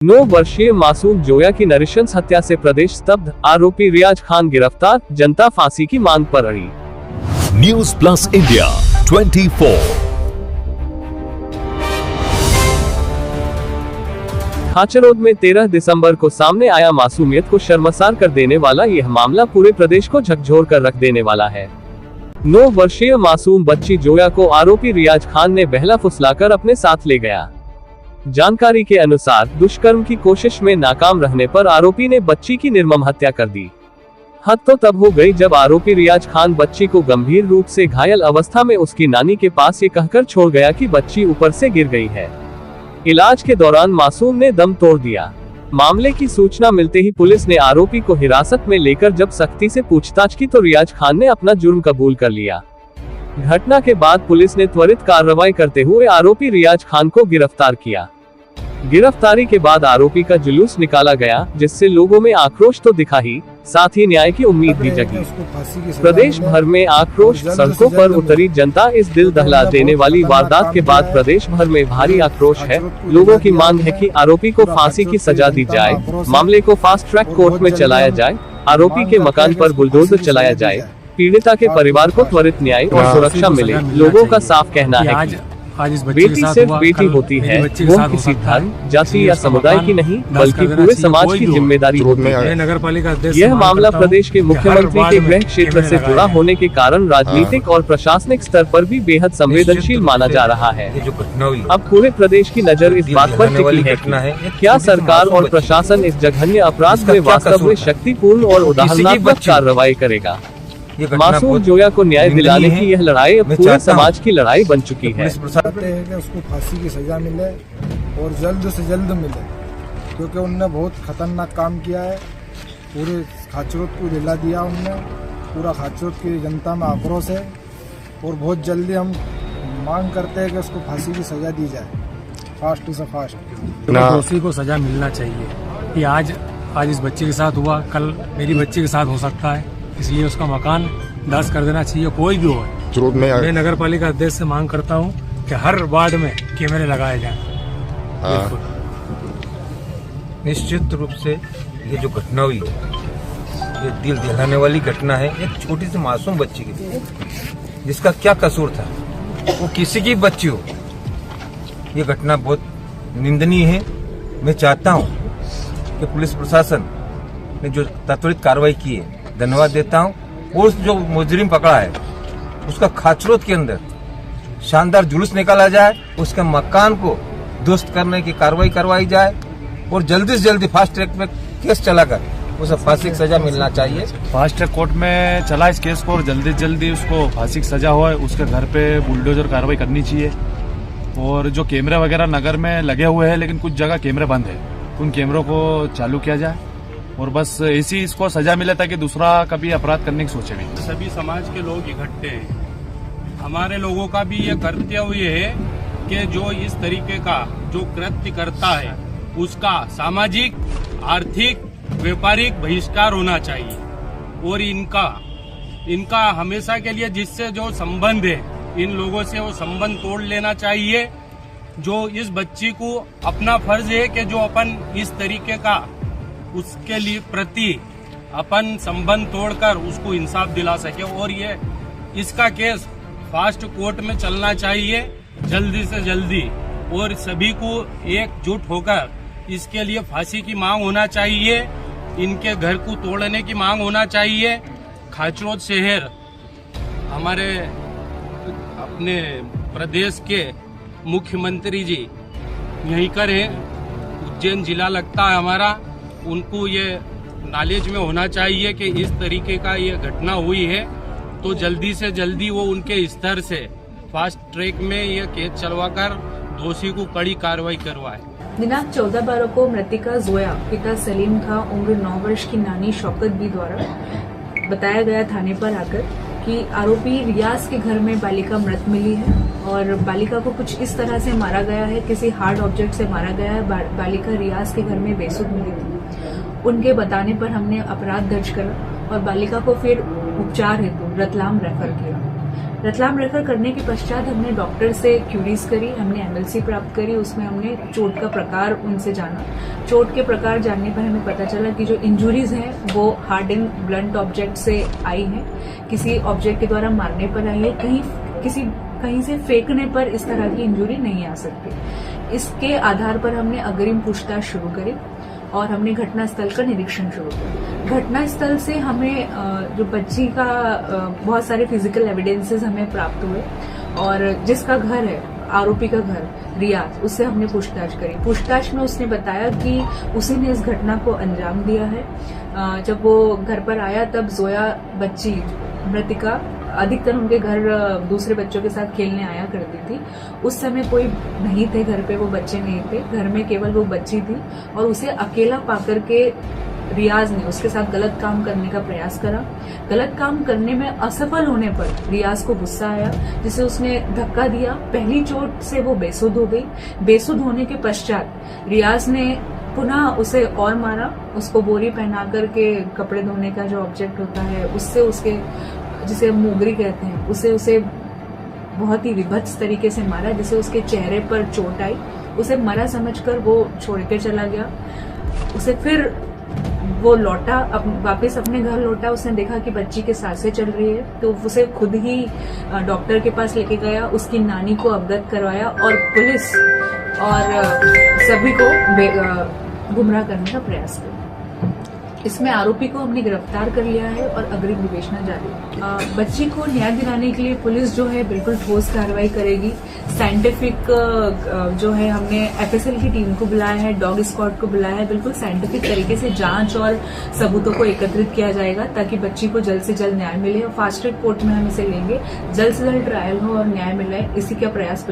9 वर्षीय मासूम जोया की नृशंस हत्या से प्रदेश स्तब्ध, आरोपी रियाज खान गिरफ्तार, जनता फांसी की मांग पर अड़ी। News plus India 24। खाचरोद में 13 दिसंबर को सामने आया मासूमियत को शर्मसार कर देने वाला यह मामला पूरे प्रदेश को झकझोर कर रख देने वाला है। 9 वर्षीय मासूम बच्ची जोया को आरोपी रियाज खान ने बहला फुसलाकर अपने साथ ले गया। जानकारी के अनुसार दुष्कर्म की कोशिश में नाकाम रहने पर आरोपी ने बच्ची की निर्मम हत्या कर दी। हद तो तब हो गई जब आरोपी रियाज खान बच्ची को गंभीर रूप से घायल अवस्था में उसकी नानी के पास ये कहकर छोड़ गया कि बच्ची ऊपर से गिर गई है। इलाज के दौरान मासूम ने दम तोड़ दिया। मामले की सूचना मिलते ही पुलिस ने आरोपी को हिरासत में लेकर जब सख्ती से पूछताछ की तो रियाज खान ने अपना जुर्म कबूल कर लिया। घटना के बाद पुलिस ने त्वरित कार्रवाई करते हुए आरोपी रियाज खान को गिरफ्तार किया। गिरफ्तारी के बाद आरोपी का जुलूस निकाला गया, जिससे लोगों में आक्रोश तो दिखा ही, साथ ही न्याय की उम्मीद भी जगी। प्रदेश भर में आक्रोश, सड़कों पर उतरी जनता। इस दिल दहला देने वाली वारदात के बाद प्रदेश भर में भारी आक्रोश है। लोगों की मांग है कि आरोपी को फांसी की सजा दी जाए, मामले को फास्ट ट्रैक कोर्ट में चलाया जाए, आरोपी के मकान पर बुलडोजर चलाया जाए, पीड़िता के परिवार को त्वरित न्याय और सुरक्षा मिले। लोगों का साफ कहना है कि बेटी सिर्फ बेटी होती है, वो किसी धर्म, जाति या समुदाय की नहीं बल्कि पूरे समाज की जिम्मेदारी होती है। यह मामला प्रदेश के मुख्यमंत्री के गृह क्षेत्र से जुड़ा होने के कारण राजनीतिक और प्रशासनिक स्तर पर भी बेहद संवेदनशील माना जा रहा है। अब पूरे प्रदेश की नजर इस बात पर टिकी है कि क्या सरकार और प्रशासन इस जघन्य अपराध में वास्तव में शक्तिपूर्ण और उदाहरणात्मक कार्रवाई करेगा। मासूम जोया को न्याय दिलाने की यह लड़ाई अब पूरे समाज की लड़ाई बन चुकी है। उसको फांसी की सजा मिले और जल्द से जल्द मिले, क्योंकि उनने बहुत खतरनाक काम किया है। पूरे खाचरोद को हिला दिया उनने। पूरा खाचरोद की जनता में आक्रोश है और बहुत जल्दी हम मांग करते हैं कि उसको फांसी की सजा दी जाए, फास्ट से फास्ट। दोषी को सजा मिलना चाहिए कि आज इस बच्चे के साथ हुआ, कल मेरी बच्ची के साथ हो सकता है, इसलिए उसका मकान दास कर देना चाहिए, कोई भी हो। मैं नगर पालिका अध्यक्ष से मांग करता हूँ कि हर वार्ड में कैमरे लगाए जाएं। निश्चित रूप से ये जो घटना हुई है, ये दिल दहलाने वाली घटना है। एक छोटी सी मासूम बच्ची की, जिसका क्या कसूर था, वो किसी की बच्ची हो। ये घटना बहुत निंदनीय है। मैं चाहता हूँ कि पुलिस प्रशासन ने जो त्वरित कार्रवाई की है, धन्यवाद देता हूँ। और जो मुजरिम पकड़ा है, उसका खाचरोद के अंदर शानदार जुलूस निकाला जाए, उसके मकान को ध्वस्त करने की कार्रवाई करवाई जाए और जल्दी से जल्दी फास्ट ट्रैक में केस चलाकर उसे फांसी की सजा मिलना चाहिए। फास्ट ट्रैक कोर्ट में चला इस केस को और जल्दी जल्दी उसको फांसी की सजा हो। उसके घर पे बुलडोजर कार्रवाई करनी चाहिए। और जो कैमरे वगैरह नगर में लगे हुए हैं, लेकिन कुछ जगह कैमरे बंद है, उन कैमरों को चालू किया जाए और बस ऐसी इसको सजा मिले ताकि दूसरा कभी अपराध करने की सोचे भी। सभी समाज के लोग इकट्ठे हैं। हमारे लोगों का भी ये कर्तव्य है कि जो इस तरीके का जो कृत्य करता है, उसका सामाजिक, आर्थिक, व्यापारिक बहिष्कार होना चाहिए। और इनका हमेशा के लिए जिससे जो संबंध है, इन लोगों से वो संबंध तोड़ लेना चाहिए। जो इस बच्ची को अपना फर्ज है कि जो अपन इस तरीके का उसके लिए प्रति अपन संबंध तोड़कर उसको इंसाफ दिला सके। और ये इसका केस फास्ट कोर्ट में चलना चाहिए जल्दी से जल्दी, और सभी को एकजुट होकर इसके लिए फांसी की मांग होना चाहिए। इनके घर को तोड़ने की मांग होना चाहिए। खाचरोद शहर हमारे अपने प्रदेश के मुख्यमंत्री जी यहीं कर हैं, उज्जैन जिला लगता है हमारा। उनको ये नॉलेज में होना चाहिए कि इस तरीके का ये घटना हुई है, तो जल्दी से जल्दी वो उनके स्तर से फास्ट ट्रैक में ये केस चलवाकर दोषी को कड़ी कार्रवाई करवाए। दिनांक 14/12 को मृतिका जोया पिता सलीम खां उम्र 9 वर्ष की नानी शौकत बी द्वारा बताया गया थाने पर आकर कि आरोपी रियाज के घर में बालिका मृत मिली है और बालिका को कुछ इस तरह से मारा गया है, किसी हार्ड ऑब्जेक्ट से मारा गया है। बालिका रियाज के घर में बेसुध मिली थी। उनके बताने पर हमने अपराध दर्ज करा और बालिका को फिर उपचार हेतु रतलाम रेफर किया। रतलाम रेफर करने के पश्चात हमने डॉक्टर से क्यूरीज करी, हमने एमएलसी प्राप्त करी, उसमें हमने चोट का प्रकार उनसे जाना। चोट के प्रकार जानने पर हमें पता चला कि जो इंजुरीज हैं वो हार्ड एंड ब्लंट ऑब्जेक्ट से आई हैं, किसी ऑब्जेक्ट के द्वारा मारने पर आई है, कहीं से फेंकने पर इस तरह की इंजुरी नहीं आ सकती। इसके आधार पर हमने अग्रिम पूछताछ शुरू करी और हमने घटनास्थल का निरीक्षण शुरू किया। घटनास्थल से हमें जो बच्ची का बहुत सारे फिजिकल एविडेंसेस हमें प्राप्त हुए और जिसका घर है, आरोपी का घर रियाज, उससे हमने पूछताछ करी। पूछताछ में उसने बताया कि उसी ने इस घटना को अंजाम दिया है। जब वो घर पर आया तब जोया बच्ची मृतिका अधिकतर उनके घर दूसरे बच्चों के साथ खेलने आया करती थी। उस समय कोई नहीं थे घर पे, वो बच्चे नहीं थे, घर में केवल वो बच्ची थी और उसे अकेला पाकर के रियाज ने उसके साथ गलत काम करने का प्रयास करा। गलत काम करने में असफल होने पर रियाज को गुस्सा आया, जिसे उसने धक्का दिया। पहली चोट से वो बेसुध हो गई। बेसुध होने के पश्चात रियाज ने पुनः उसे और मारा, उसको बोरी पहना करके कपड़े धोने का जो ऑब्जेक्ट होता है उससे उसके, जिसे मोगरी कहते हैं, उसे बहुत ही विभत्स तरीके से मारा, जिसे उसके चेहरे पर चोट आई। उसे मरा समझकर वो छोड़ के चला गया। उसे फिर वो लौटा, वापस अपने घर लौटा। उसने देखा कि बच्ची के सांसें चल रही है तो उसे खुद ही डॉक्टर के पास लेके गया, उसकी नानी को अवगत करवाया और पुलिस और सभी को गुमराह करने का प्रयास किया। इसमें आरोपी को हमने गिरफ्तार कर लिया है और अग्रिम विवेचना जारी। बच्ची को न्याय दिलाने के लिए पुलिस जो है बिल्कुल ठोस कार्रवाई करेगी। साइंटिफिक जो है हमने एफएसएल की टीम को बुलाया है, डॉग स्क्वाड को बुलाया है। बिल्कुल साइंटिफिक तरीके से जांच और सबूतों को एकत्रित किया जाएगा ताकि बच्ची को जल्द से जल्द न्याय मिले और फास्ट ट्रैक कोर्ट में हम इसे लेंगे, जल्द से जल्द ट्रायल हो और न्याय मिले, इसी का प्रयास